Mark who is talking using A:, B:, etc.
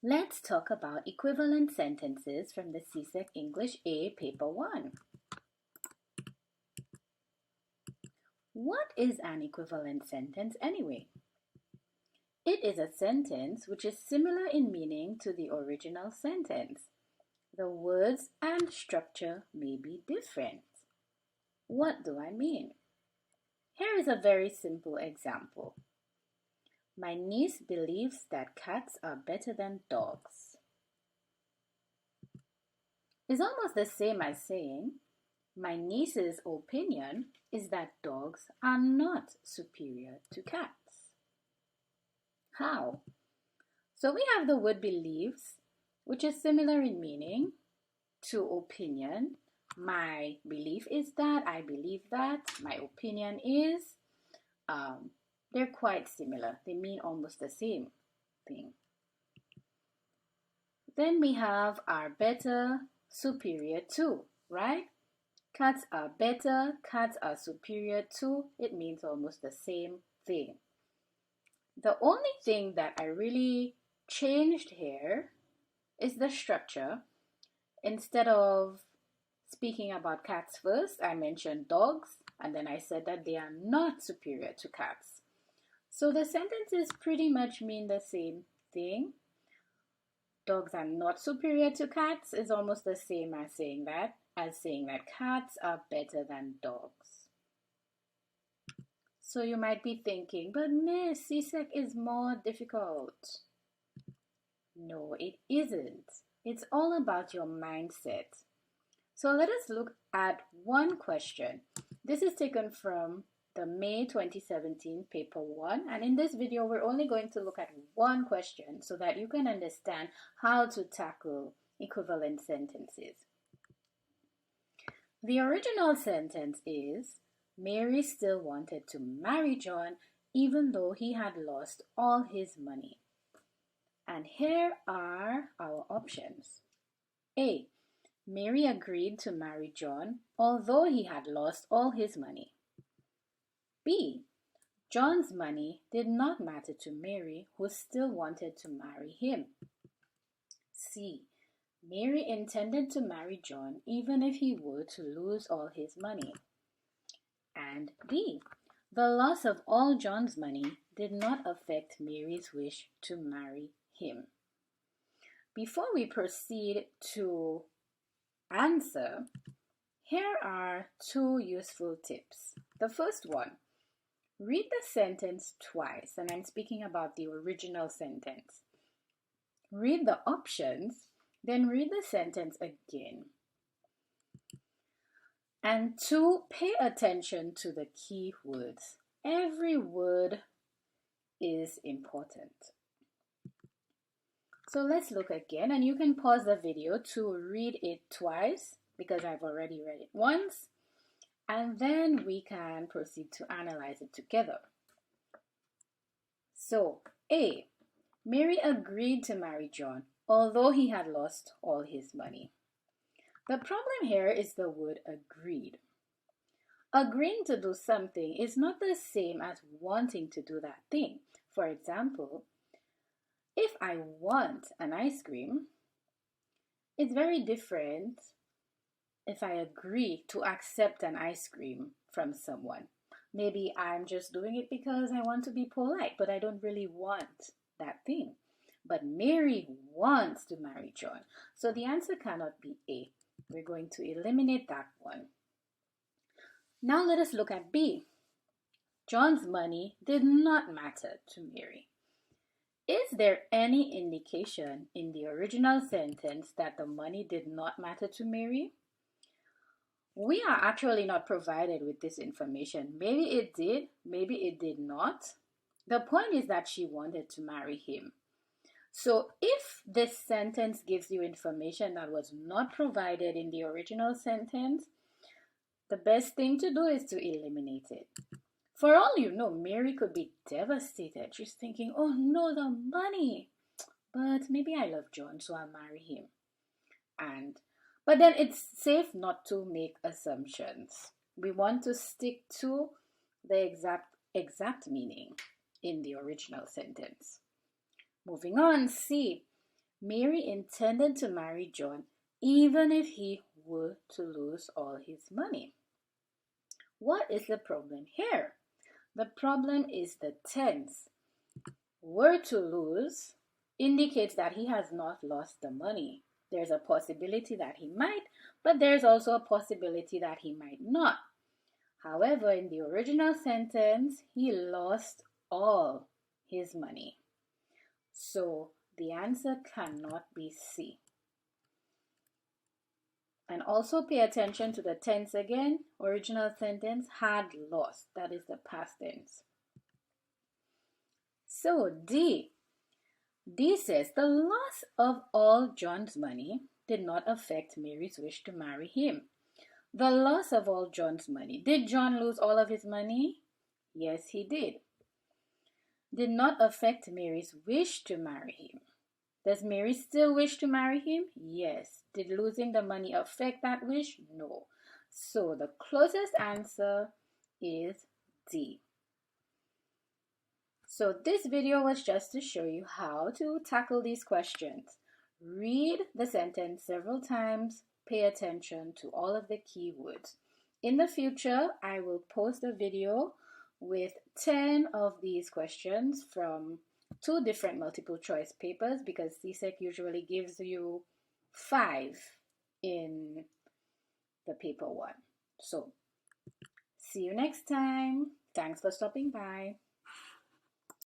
A: Let's talk about equivalent sentences from the CSEC English A Paper 1. What is an equivalent sentence anyway? It is a sentence which is similar in meaning to the original sentence. The words and structure may be different. What do I mean? Here is a very simple example. My niece believes that cats are better than dogs. It's almost the same as saying, my niece's opinion is that dogs are not superior to cats. How? So we have the word believes, which is similar in meaning to opinion. My belief is that, I believe that, my opinion is. They're quite similar. They mean almost the same thing. Then we have are better, superior to, right? Cats are better, cats are superior to. It means almost the same thing. The only thing that I really changed here is the structure. Instead of speaking about cats first, I mentioned dogs, and then I said that they are not superior to cats. So the sentences pretty much mean the same thing. Dogs are not superior to cats is almost the same as saying that cats are better than dogs. So you might be thinking, but Miss, CSEC is more difficult. No, it isn't. It's all about your mindset. So let us look at one question. This is taken from the May 2017 paper 1, and in this video we're only going to look at one question so that you can understand how to tackle equivalent sentences. The original sentence is, Mary still wanted to marry John even though he had lost all his money. And here are our options. A. Mary agreed to marry John although he had lost all his money. B. John's money did not matter to Mary, who still wanted to marry him. C. Mary intended to marry John even if he were to lose all his money. And D. The loss of all John's money did not affect Mary's wish to marry him. Before we proceed to answer, here are two useful tips. The first one, read the sentence twice, and I'm speaking about the original sentence. Read the options, then read the sentence again. And two, pay attention to the key words. Every word is important. So let's look again, and you can pause the video to read it twice because I've already read it once, and then we can proceed to analyze it together. So, A. Mary agreed to marry John, although he had lost all his money. The problem here is the word agreed. Agreeing to do something is not the same as wanting to do that thing. For example, if I want an ice cream, it's very different if I agree to accept an ice cream from someone. Maybe I'm just doing it because I want to be polite, but I don't really want that thing. But Mary wants to marry John. So the answer cannot be A. We're going to eliminate that one. Now let us look at B. John's money did not matter to Mary. Is there any indication in the original sentence that the money did not matter to Mary? We are actually not provided with this information. Maybe it did, maybe it did not. The point is that she wanted to marry him. So if this sentence gives you information that was not provided in the original sentence, the best thing to do is to eliminate it. For all you know, Mary could be devastated. She's thinking, oh no, the money. But maybe I love John, so I'll marry him. But then it's safe not to make assumptions. We want to stick to the exact meaning in the original sentence. Moving on, C. Mary intended to marry John even if he were to lose all his money. What is the problem here? The problem is the tense. Were to lose indicates that he has not lost the money. There's a possibility that he might, but there's also a possibility that he might not. However, in the original sentence, he lost all his money. So the answer cannot be C. And also pay attention to the tense again. Original sentence, had lost. That is the past tense. So D. D says the loss of all John's money did not affect Mary's wish to marry him. The loss of all John's money. Did John lose all of his money? Yes, he did. Did not affect Mary's wish to marry him. Does Mary still wish to marry him? Yes. Did losing the money affect that wish? No. So the closest answer is D. So this video was just to show you how to tackle these questions. Read the sentence several times. Pay attention to all of the key words. In the future, I will post a video with 10 of these questions from 2 different multiple choice papers because CSEC usually gives you 5 in the paper 1. So, see you next time. Thanks for stopping by.